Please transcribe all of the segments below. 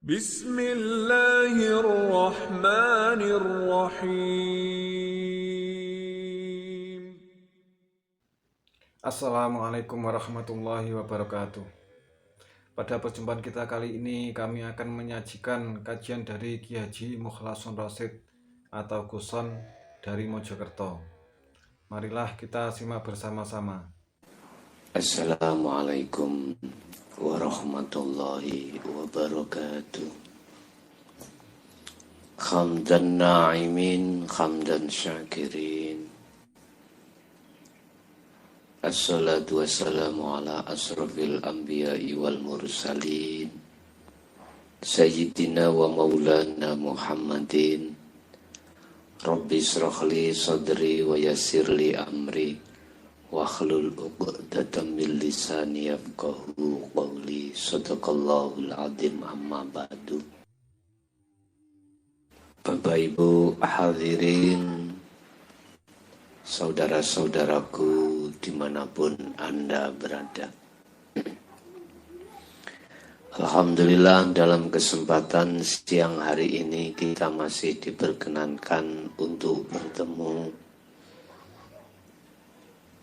Bismillahirrahmanirrahim. Assalamualaikum warahmatullahi wabarakatuh. Pada perjumpaan kita kali ini kami akan menyajikan kajian dari Ki Haji Mukhlason Rasyid atau Guson dari Mojokerto. Marilah kita simak bersama-sama. Assalamualaikum warahmatullahi wabarakatuh. Hamdan na'imin, hamdan syakirin. Assalatu wassalamu ala asrafil anbiya'i wal mursalin, Sayyidina wa maulana Muhammadin. Rabbi srahli sadri wa yassirli amri, wahlul 'uqdatam min lisani yafqahu qawli. Shadaqallahul azim, amma ba'du. Bapak Ibu hadirin, saudara-saudaraku dimanapun Anda berada, alhamdulillah dalam kesempatan siang hari ini kita masih diperkenankan untuk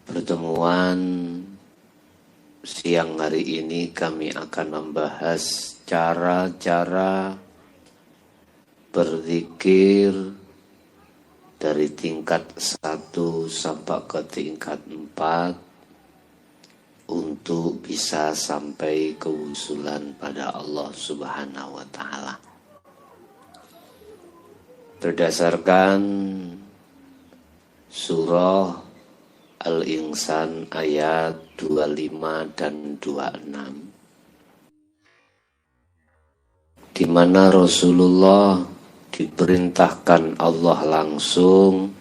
Pertemuan siang hari ini kami akan membahas cara-cara berzikir dari tingkat 1 sampai ke tingkat 4 untuk bisa sampai kewusulan pada Allah Subhanahu wa Ta'ala. Berdasarkan surah Al-Insan ayat 25 dan 26, di mana Rasulullah diperintahkan Allah langsung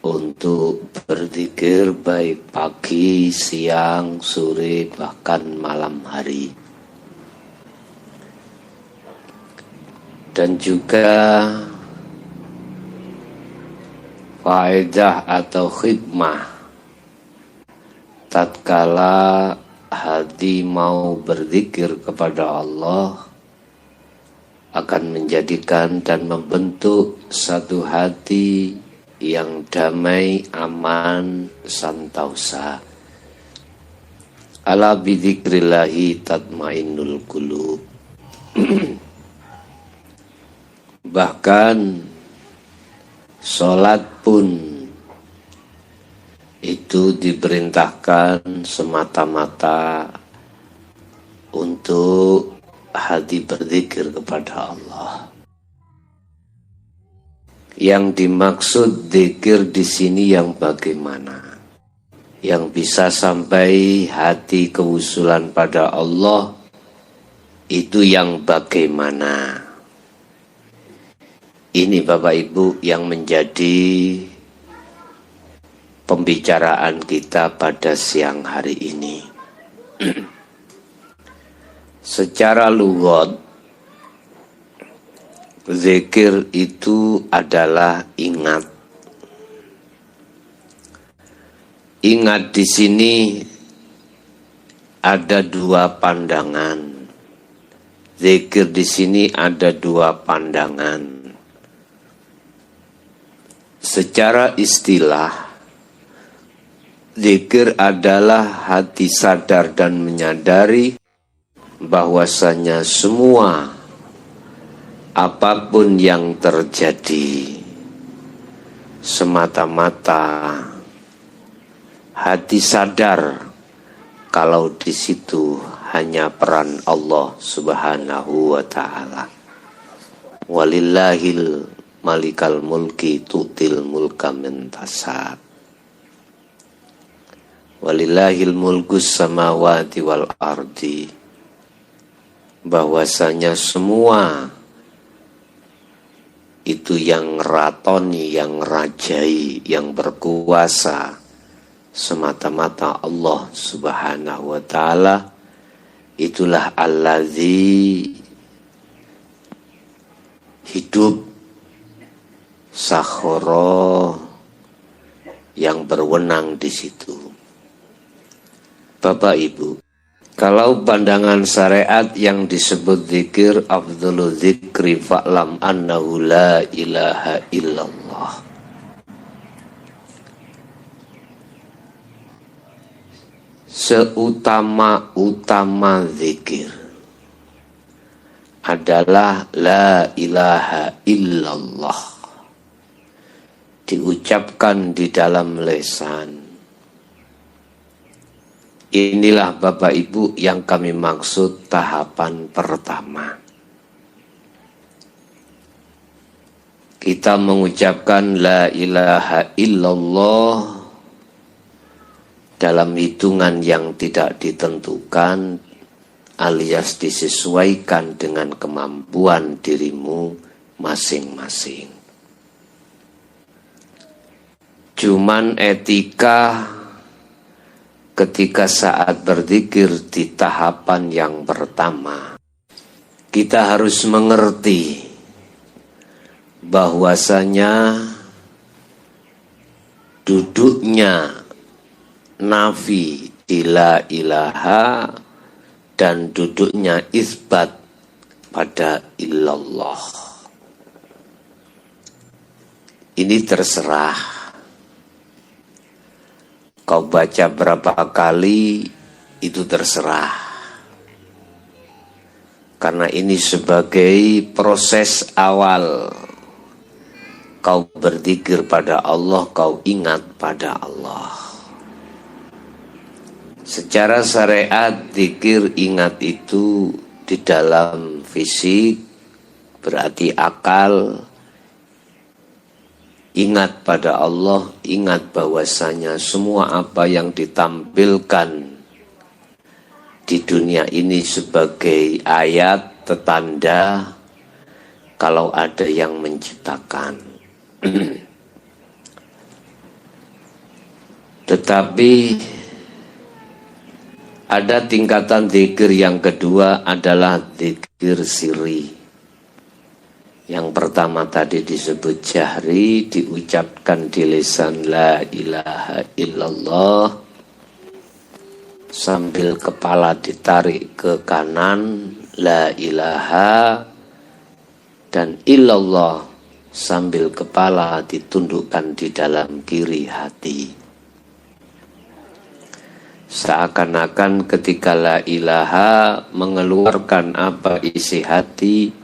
untuk berzikir baik pagi, siang, sore, bahkan malam hari. Dan juga faedah atau hikmah tatkala hati mau berzikir kepada Allah akan menjadikan dan membentuk satu hati yang damai, aman, santausa. Ala bidzikrillahi tatmainnul qulub. Bahkan sholat pun itu diperintahkan semata-mata untuk hati berzikir kepada Allah. Yang dimaksud zikir di sini yang bagaimana? Yang bisa sampai hati kewusulan pada Allah itu yang bagaimana? Ini Bapak Ibu yang menjadi pembicaraan kita pada siang hari ini. Secara lughat, zikir itu adalah ingat. Ingat di sini ada dua pandangan. Zikir di sini ada dua pandangan. Secara istilah, zikir adalah hati sadar dan menyadari bahwasanya semua apapun yang terjadi semata-mata hati sadar kalau di situ hanya peran Allah Subhanahu wa Ta'ala. Walillahil malikal mulki tutil mulka man tasha. Walillahil mulkus samawati wal ardi. Bahwasanya semua itu yang ratoni, yang rajai, yang berkuasa semata-mata Allah Subhanahu wa Ta'ala. Itulah allazi hidup sakhara yang berwenang di situ. Bapak Ibu, Kalau pandangan syariat yang disebut zikir, afdhalu dzikri fa'lam annahu la ilaha illallah. Seutama-utama zikir adalah la ilaha illallah, diucapkan di dalam lisan. Inilah Bapak Ibu yang kami maksud tahapan pertama. Kita mengucapkan la ilaha illallah dalam hitungan yang tidak ditentukan alias disesuaikan dengan kemampuan dirimu masing-masing. Cuman etika ketika saat berzikir di tahapan yang pertama, kita harus mengerti bahwasanya duduknya nafi di la ilaha dan duduknya isbat pada illallah. Ini terserah. Kau baca berapa kali itu terserah. Karena ini sebagai proses awal. Kau berzikir pada Allah, kau ingat pada Allah. Secara syariat, zikir ingat itu di dalam fisik, berarti akal. Ingat pada Allah, ingat bahwasanya semua apa yang ditampilkan di dunia ini sebagai ayat, tetanda kalau ada yang menciptakan. Tetapi ada tingkatan zikir yang kedua adalah zikir sirri. Yang pertama tadi disebut jahri, diucapkan di lisan la ilaha illallah sambil kepala ditarik ke kanan, la ilaha, dan illallah sambil kepala ditundukkan di dalam kiri hati. Seakan-akan ketika la ilaha mengeluarkan apa isi hati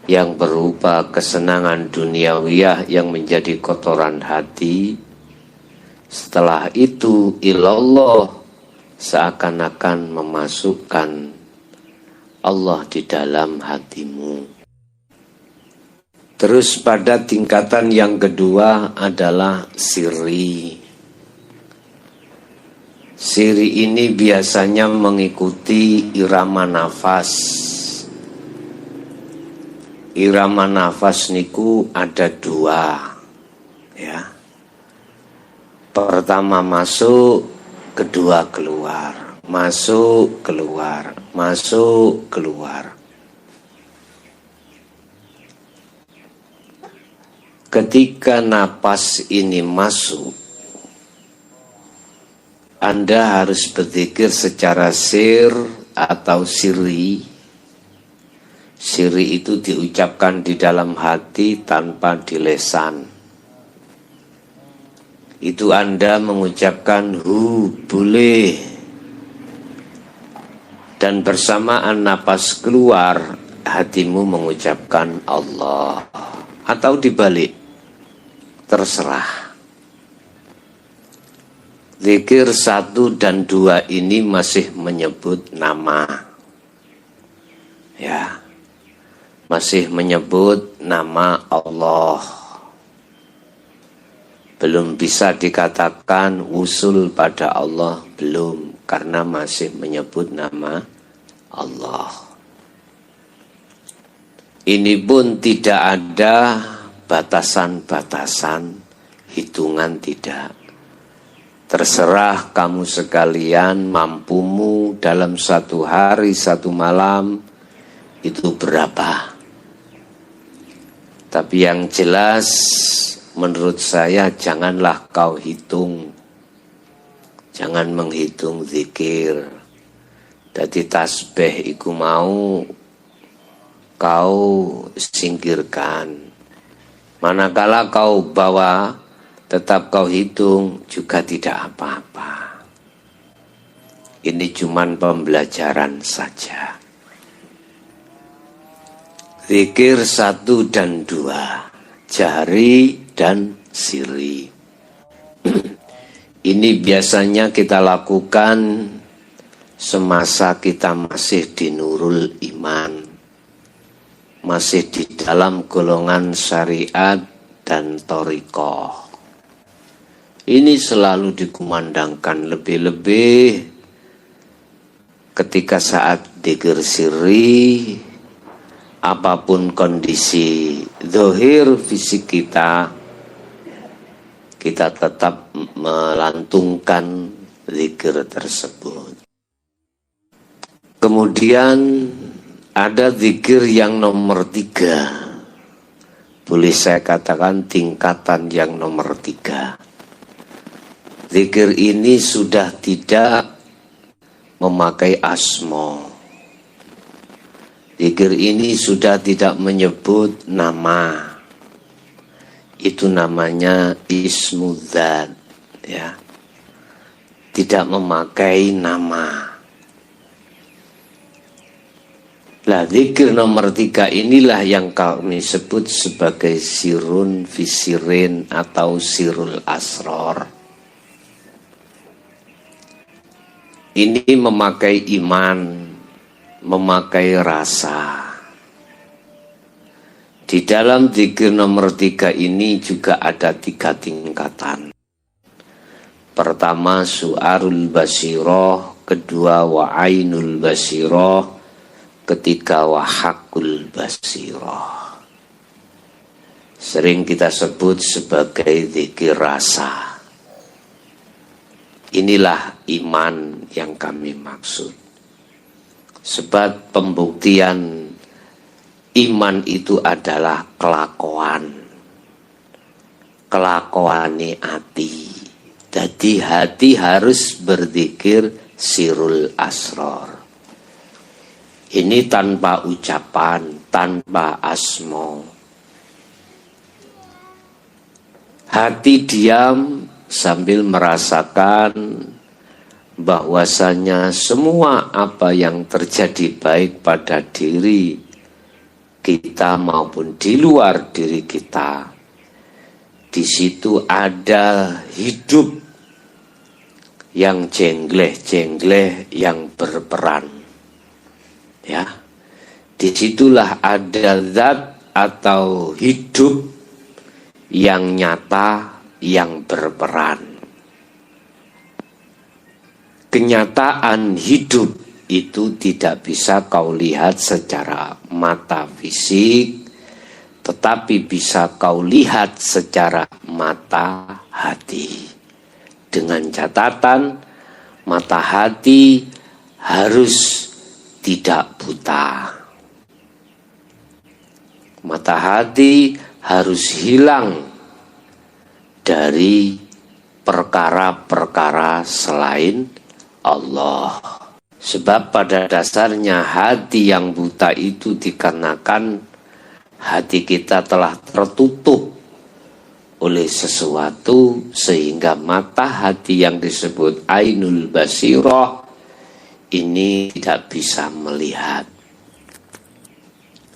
yang berupa kesenangan duniawiyah yang menjadi kotoran hati. Setelah itu ilallah seakan-akan memasukkan Allah di dalam hatimu. Terus pada tingkatan yang kedua adalah sirri. Sirri ini biasanya mengikuti irama nafas. Irama nafas niku ada dua, ya. Pertama masuk, kedua keluar, masuk, keluar, masuk, keluar. Ketika napas ini masuk, Anda harus berzikir secara sir atau sirri. Sirri itu diucapkan di dalam hati tanpa di lisan. Itu Anda mengucapkan hu, boleh. Dan bersamaan napas keluar, hatimu mengucapkan Allah. Atau dibalik, terserah. Zikir 1 dan 2 ini masih menyebut nama. Ya. Masih menyebut nama Allah. Belum bisa dikatakan usul pada Allah, belum, karena masih menyebut nama Allah. Ini pun tidak ada batasan-batasan, hitungan tidak. Terserah kamu sekalian mampumu dalam 1 hari 1 malam itu berapa. Tapi yang jelas menurut saya janganlah kau hitung. Jangan menghitung zikir. Dadi tasbih iku mau kau singkirkan. Manakala kau bawa, tetap kau hitung juga tidak apa-apa. Ini cuman pembelajaran saja. Zikir 1 dan 2, jahri dan sirri. Ini biasanya kita lakukan semasa kita masih di nurul iman, masih di dalam golongan syariat dan thariqah. Ini selalu dikumandangkan, lebih-lebih ketika saat dzikir sirri, apapun kondisi zahir fisik kita tetap melantungkan zikir tersebut. Kemudian ada zikir yang nomor 3. Boleh saya katakan tingkatan yang nomor 3. Zikir ini sudah tidak memakai asma. Zikir ini sudah tidak menyebut nama. Itu namanya ismudzat, ya. Tidak memakai nama. Lah, zikir nomor 3 inilah yang kami sebut sebagai sirun fisirin atau sirul asror. Ini memakai iman, memakai rasa. Di dalam zikir nomor 3 ini juga ada 3 tingkatan. Pertama su'arul basiroh, kedua wa'ainul basiroh, ketiga wahakul basiroh. Sering kita sebut sebagai zikir rasa. Inilah iman yang kami maksud. Sebab pembuktian iman itu adalah kelakuan. Kelakuane hati. Jadi hati harus berzikir sirul asror. Ini tanpa ucapan, tanpa asmo. Hati diam sambil merasakan bahwasanya semua apa yang terjadi baik pada diri kita maupun di luar diri kita, di situ ada hidup yang jengleh-jengleh yang berperan. Ya, disitulah ada zat atau hidup yang nyata, yang berperan. Kenyataan hidup itu tidak bisa kau lihat secara mata fisik, tetapi bisa kau lihat secara mata hati. Dengan catatan, mata hati harus tidak buta. Mata hati harus hilang dari perkara-perkara selain Allah. Sebab pada dasarnya hati yang buta itu dikarenakan hati kita telah tertutup oleh sesuatu, sehingga mata hati yang disebut ainul basirah ini tidak bisa melihat.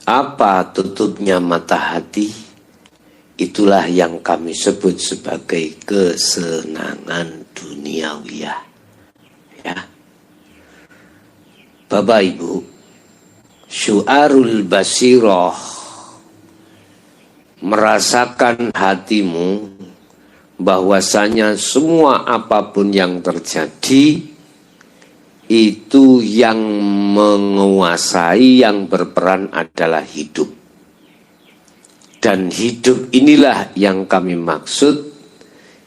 Apa tutupnya mata hati? Itulah yang kami sebut sebagai kesenangan duniawiyah. Ya. Bapak Ibu, syu'arul basirah, merasakan hatimu bahwasanya semua apapun yang terjadi itu yang menguasai, yang berperan adalah hidup. Dan hidup inilah yang kami maksud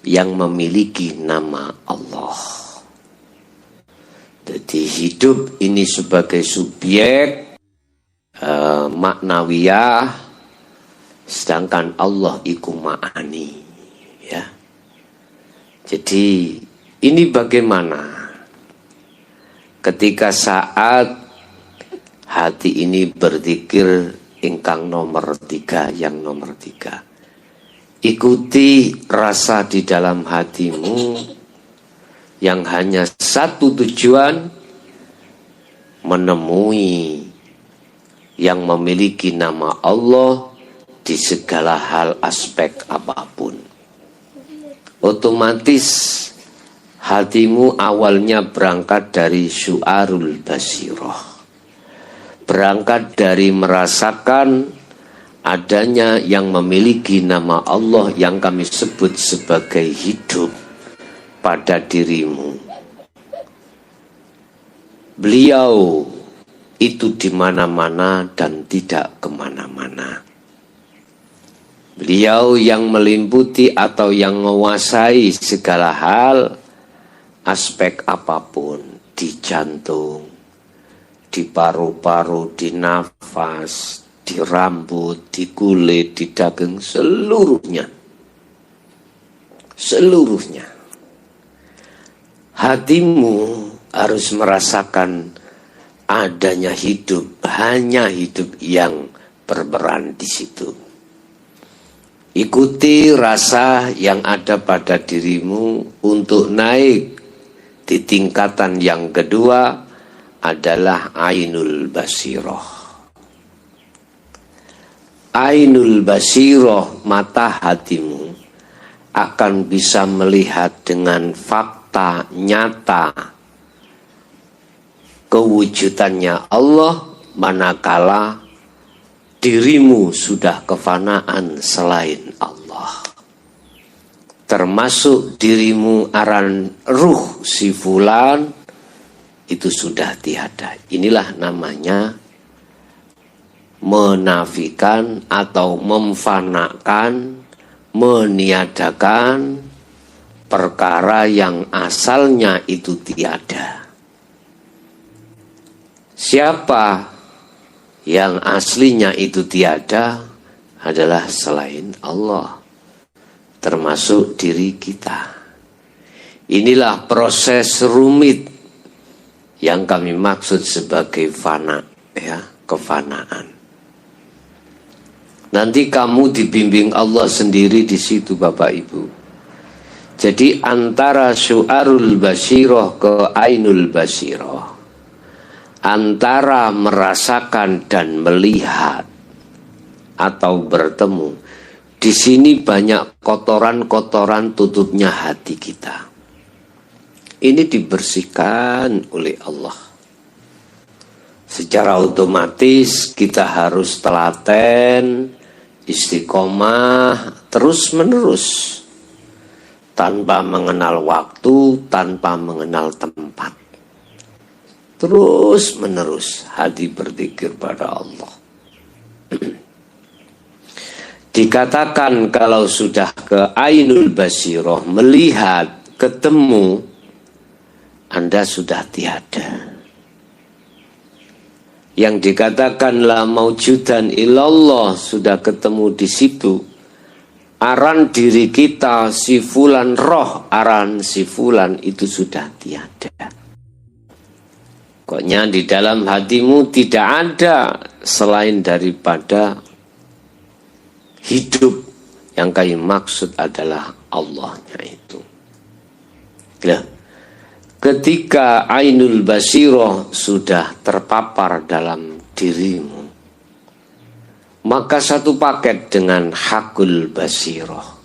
yang memiliki nama Allah. Jadi hidup ini sebagai subjek maknawiyah, sedangkan Allah iku ma'ani. Ya. Jadi ini bagaimana? ketika saat hati ini berzikir ingkang nomor 3, yang nomor 3. Ikuti rasa di dalam hatimu yang hanya satu tujuan, menemui yang memiliki nama Allah di segala hal aspek apapun. Otomatis hatimu awalnya berangkat dari syu'arul basirah, berangkat dari merasakan adanya yang memiliki nama Allah yang kami sebut sebagai hidup pada dirimu. Beliau itu di mana-mana dan tidak kemana-mana. Beliau yang melimputi atau yang menguasai segala hal, aspek apapun, di jantung, di paru-paru, di nafas, di rambut, di kulit, di daging, seluruhnya. Seluruhnya. Hatimu harus merasakan adanya hidup, hanya hidup yang berperan di situ. Ikuti rasa yang ada pada dirimu untuk naik di tingkatan yang kedua adalah ainul basirah. Ainul basirah, mata hatimu akan bisa melihat dengan fakta nyata kewujudannya Allah manakala dirimu sudah kefanaan selain Allah. Termasuk dirimu aran ruh si fulan itu sudah tiada. Inilah namanya menafikan atau memfanakan, meniadakan perkara yang asalnya itu tiada. Siapa yang aslinya itu tiada adalah selain Allah, termasuk diri kita. Inilah proses rumit yang kami maksud sebagai fana, ya, kefanaan. Nanti kamu dibimbing Allah sendiri di situ, Bapak Ibu. Jadi antara syu'arul basirah ke ainul basirah, antara merasakan dan melihat atau bertemu, di sini banyak kotoran-kotoran tutupnya hati kita. Ini dibersihkan oleh Allah. Secara otomatis kita harus telaten, istiqomah terus-menerus, tanpa mengenal waktu, tanpa mengenal tempat. Terus-menerus hati berzikir pada Allah. Dikatakan kalau sudah ke ainul basirah, melihat, ketemu, Anda sudah tiada. Yang dikatakan la maujudan illallah, sudah ketemu di situ. Aran diri kita, si fulan roh, aran si fulan itu sudah tiada. Pokoknya di dalam hatimu tidak ada selain daripada hidup yang kami maksud adalah Allahnya itu. Nah, ketika ainul basirah sudah terpapar dalam dirimu, maka satu paket dengan hakul basirah.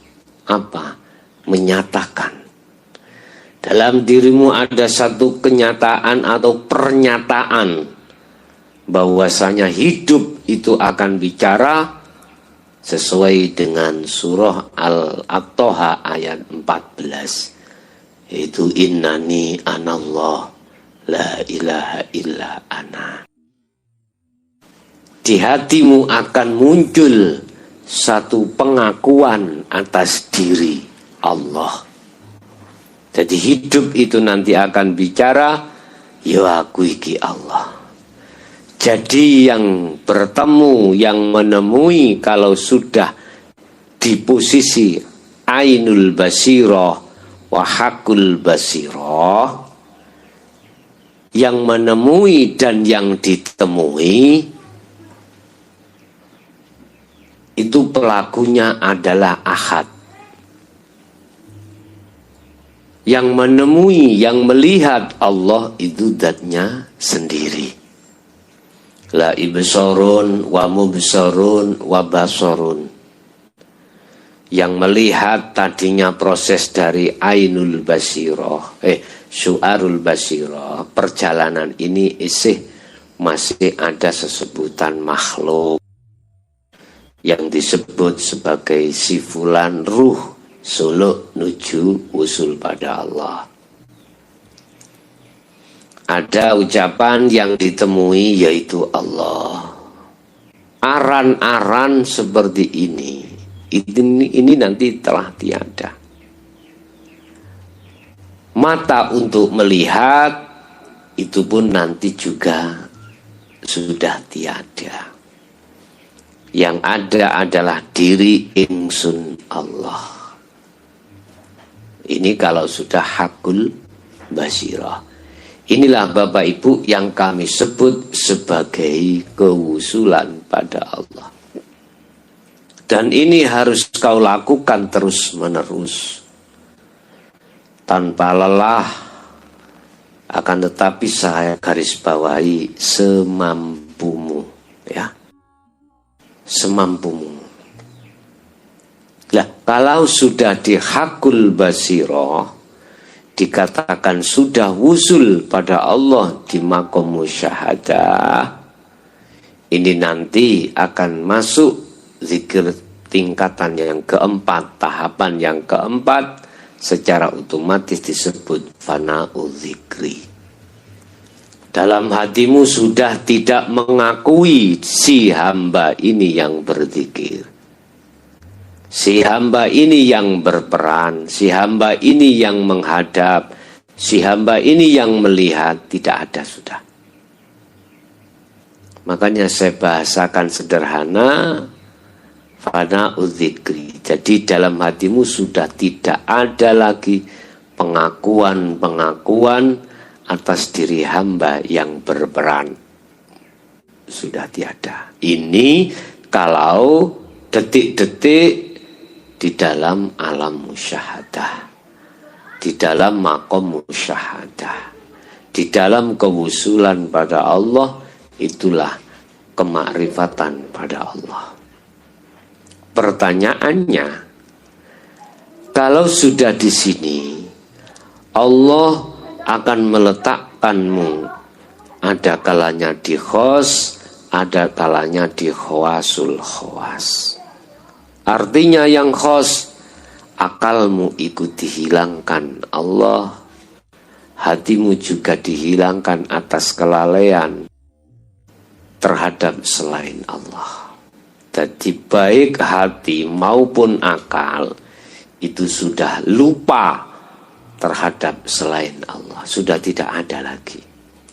Apa? Menyatakan. Dalam dirimu ada satu kenyataan atau pernyataan bahwasanya hidup itu akan bicara sesuai dengan surah Al-Toha ayat 14. Itu innani anallah la ilaha illa ana. Di hatimu akan muncul satu pengakuan atas diri Allah. Jadi hidup itu nanti akan bicara, ya aku iki Allah. Jadi yang bertemu, yang menemui kalau sudah di posisi ainul basirah wa hakul basirah, yang menemui dan yang ditemui itu pelakunya adalah ahad. Yang menemui, yang melihat Allah itu zatnya sendiri. La ibsarun wa mubsarun wa basarun. Yang melihat tadinya proses dari ainul basirah, syu'arul basirah. Perjalanan ini masih ada sesebutan makhluk yang disebut sebagai sifulan ruh suluk nuju usul pada Allah. Ada ucapan yang ditemui yaitu Allah. Aran-aran seperti ini nanti telah tiada. Mata untuk melihat itu pun nanti juga sudah tiada. Yang ada adalah diri ingsun Allah. Ini kalau sudah hakul basirah. Inilah Bapak Ibu yang kami sebut sebagai kewusulan pada Allah. Dan ini harus kau lakukan terus menerus. Tanpa lelah. Akan tetapi saya garis bawahi semampumu. Ya. Semampumu. Lah, kalau sudah di hakul basirah, dikatakan sudah wusul pada Allah di maqam musyahadah, ini nanti akan masuk zikir tingkatan yang keempat, tahapan yang keempat, secara otomatis disebut fana'u zikri. Dalam hatimu sudah tidak mengakui si hamba ini yang berzikir. Si hamba ini yang berperan, si hamba ini yang menghadap, si hamba ini yang melihat, tidak ada sudah. Makanya saya bahasakan sederhana, fana'u dzikri. Jadi dalam hatimu sudah tidak ada lagi pengakuan-pengakuan atas diri hamba yang berperan. Sudah tiada. Ini kalau detik-detik di dalam alam musyahadah, di dalam maqam musyahadah, di dalam kewusulan pada Allah, itulah kemakrifatan pada Allah. Pertanyaannya, kalau sudah di sini, Allah akan meletakkanmu, ada kalanya di khos, ada kalanya di khawasul khawas. Artinya yang khos, akalmu ikut dihilangkan Allah, hatimu juga dihilangkan atas kelalaian terhadap selain Allah. Jadi baik hati maupun akal itu sudah lupa terhadap selain Allah, sudah tidak ada lagi.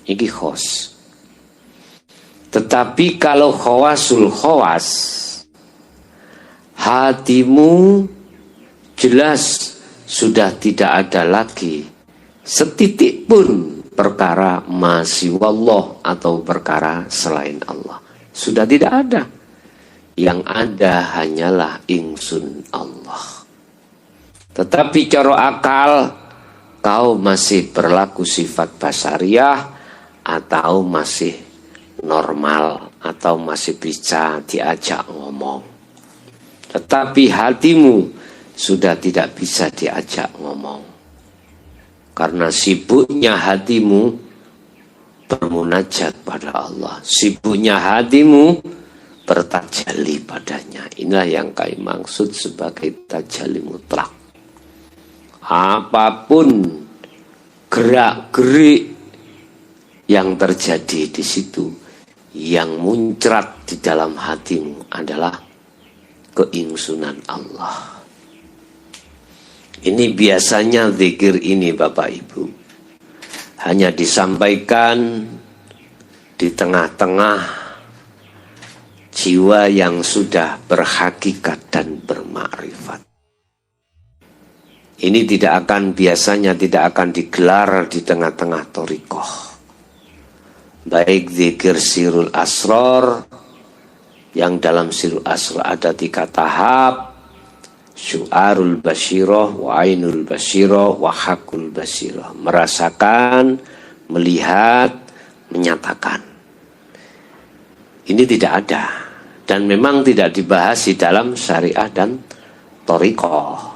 Ini khos. Tetapi kalau khawasul khawas, hatimu jelas sudah tidak ada lagi setitik pun perkara masiwallah atau perkara selain Allah. Sudah tidak ada. Yang ada hanyalah ingsun Allah. Tetapi cara akal, kau masih berlaku sifat basariah atau masih normal atau masih bisa diajak ngomong. Tetapi hatimu sudah tidak bisa diajak ngomong. Karena sibuknya hatimu bermunajat pada Allah. Sibuknya hatimu bertajalli padanya. Inilah yang kami maksud sebagai tajalli mutlak. Apapun gerak-gerik yang terjadi di situ, yang muncrat di dalam hatimu adalah keingsunan Allah. Ini biasanya zikir ini Bapak Ibu hanya disampaikan di tengah-tengah jiwa yang sudah berhakikat dan bermakrifat. Ini biasanya tidak akan digelar di tengah-tengah thariqah. baik zikir sirul asror, yang dalam sirul asror ada 3 tahap, syu'arul basyiroh, wa ainul basyiroh, wa hakul basyiroh, merasakan, melihat, menyatakan. Ini tidak ada dan memang tidak dibahas di dalam syariah dan thariqah.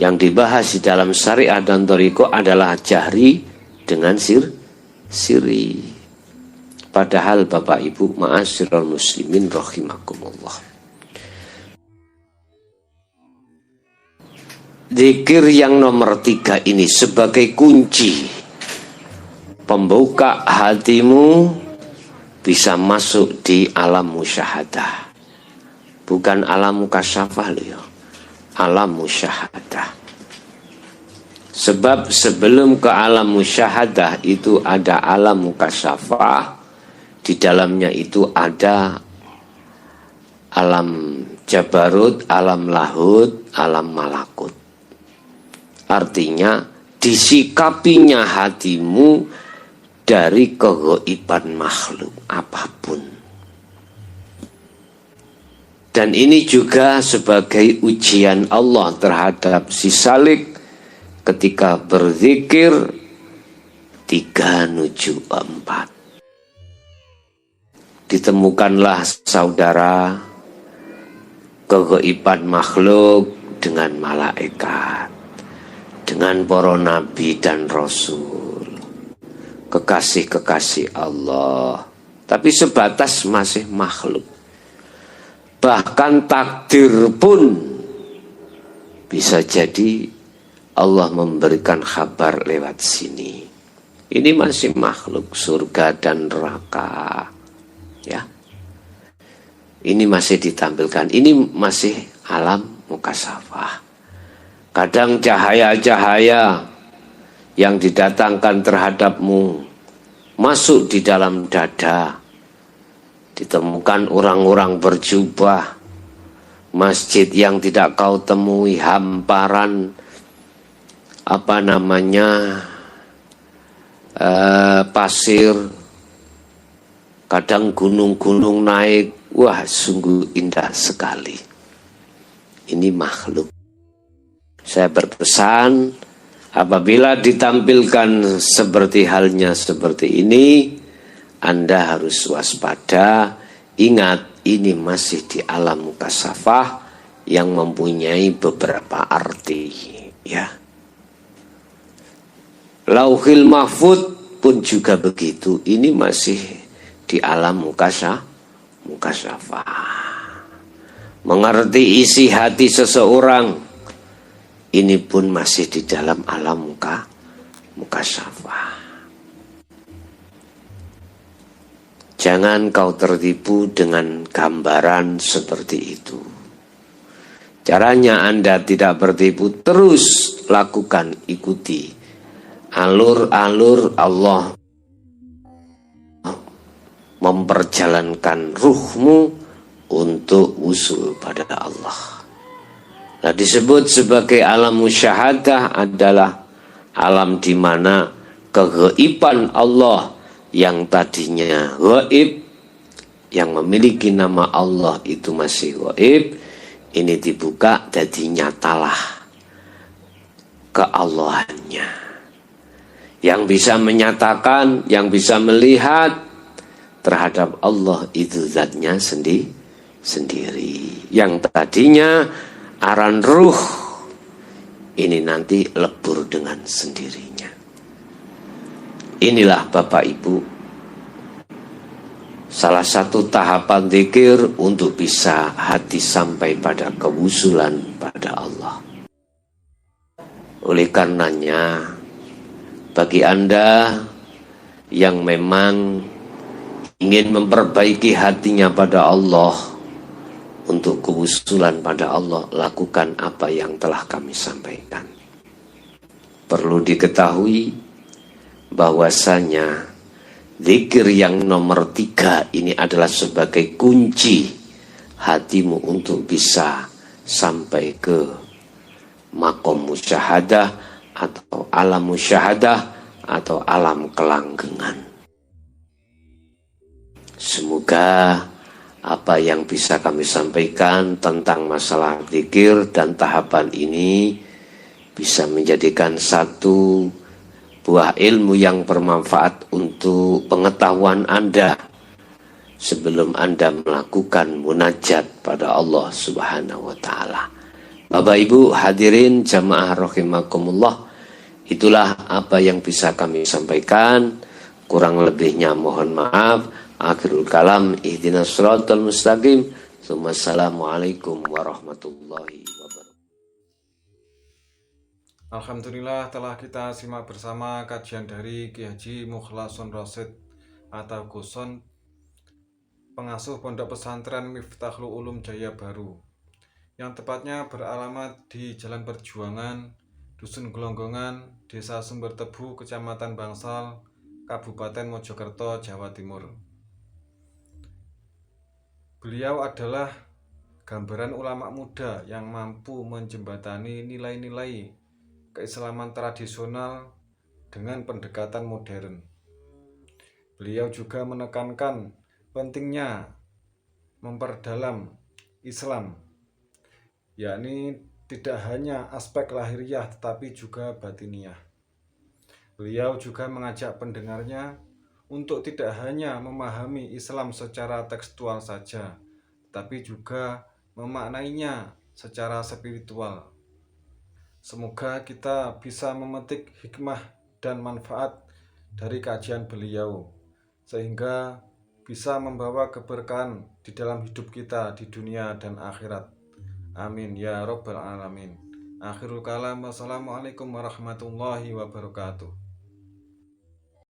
Yang dibahas di dalam syariah dan thariqah adalah jahri dengan siri. Padahal Bapak Ibu ma'asyiral muslimin rahimakumullah, zikir yang nomor 3 ini sebagai kunci pembuka hatimu bisa masuk di alam musyahadah. Bukan alam mukasyafah loh, alam musyahadah. Sebab sebelum ke alam musyahadah itu ada alam mukasyafah. Di dalamnya itu ada alam jabarut, alam lahut, alam malakut. Artinya disikapinya hatimu dari kegaiban makhluk apapun. Dan ini juga sebagai ujian Allah terhadap si salik ketika berzikir 3 menuju 4. Ditemukanlah saudara kegaiban makhluk dengan malaikat, dengan para nabi dan rasul, kekasih-kekasih Allah, tapi sebatas masih makhluk. Bahkan takdir pun bisa jadi Allah memberikan kabar lewat sini. Ini masih makhluk, surga dan neraka. Ya, ini masih ditampilkan. Ini masih alam mukasyafah. Kadang cahaya-cahaya yang didatangkan terhadapmu masuk di dalam dada. Ditemukan orang-orang berjubah, masjid yang tidak kau temui, hamparan pasir, kadang gunung-gunung naik. Wah, sungguh indah sekali. Ini makhluk. Saya berpesan, apabila ditampilkan seperti halnya seperti ini, Anda harus waspada. Ingat, ini masih di alam mukasyafah yang mempunyai beberapa arti. Ya, Lauhil Mahfud pun juga begitu. Ini masih di alam mukasyafah. Mengerti isi hati seseorang, ini pun masih di dalam alam mukasyafah. Jangan kau tertipu dengan gambaran seperti itu. Caranya Anda tidak bertipu, terus lakukan, ikuti alur-alur Allah memperjalankan ruhmu untuk usul pada Allah. Nah, disebut sebagai alam musyahadah adalah alam di mana kegaiban Allah yang tadinya gaib, yang memiliki nama Allah itu masih gaib, ini dibuka jadi nyatalah keallahannya. Yang bisa menyatakan, yang bisa melihat terhadap Allah itu zatnya sendiri. Yang tadinya aran ruh, ini nanti lebur dengan sendirinya. Inilah Bapak Ibu, salah satu tahapan zikir untuk bisa hati sampai pada kewusulan pada Allah. Oleh karenanya, bagi Anda yang memang ingin memperbaiki hatinya pada Allah, untuk kewusulan pada Allah, lakukan apa yang telah kami sampaikan. Perlu diketahui bahwasanya zikir yang nomor 3 ini adalah sebagai kunci hatimu untuk bisa sampai ke makom musyahadah atau alam musyahadah atau alam kelanggengan. Semoga apa yang bisa kami sampaikan tentang masalah zikir dan tahapan ini bisa menjadikan satu buah ilmu yang bermanfaat untuk pengetahuan Anda sebelum Anda melakukan munajat pada Allah Subhanahu wa taala. Bapak Ibu hadirin jamaah rahimakumullah, itulah apa yang bisa kami sampaikan. Kurang lebihnya mohon maaf. Akhirul kalam, ihdinas siratal mustaqim. Wassalamualaikum warahmatullahi wabarakatuh. Alhamdulillah telah kita simak bersama kajian dari Ki Haji Mukhlason Rasyid atau Guson, pengasuh Pondok Pesantren Miftahul Ulum Jaya Baru, yang tepatnya beralamat di Jalan Perjuangan, Dusun Gelonggongan, Desa Sumbertebu, Kecamatan Bangsal, Kabupaten Mojokerto, Jawa Timur. Beliau adalah gambaran ulama muda yang mampu menjembatani nilai-nilai keislaman tradisional dengan pendekatan modern. Beliau juga menekankan pentingnya memperdalam Islam, yakni tidak hanya aspek lahiriah tetapi juga batiniah. Beliau juga mengajak pendengarnya untuk tidak hanya memahami Islam secara tekstual saja, tetapi juga memaknainya secara spiritual. Semoga kita bisa memetik hikmah dan manfaat dari kajian beliau, sehingga bisa membawa keberkahan di dalam hidup kita di dunia dan akhirat. Amin ya rabbal alamin. Akhirul kalam, wassalamualaikum warahmatullahi wabarakatuh.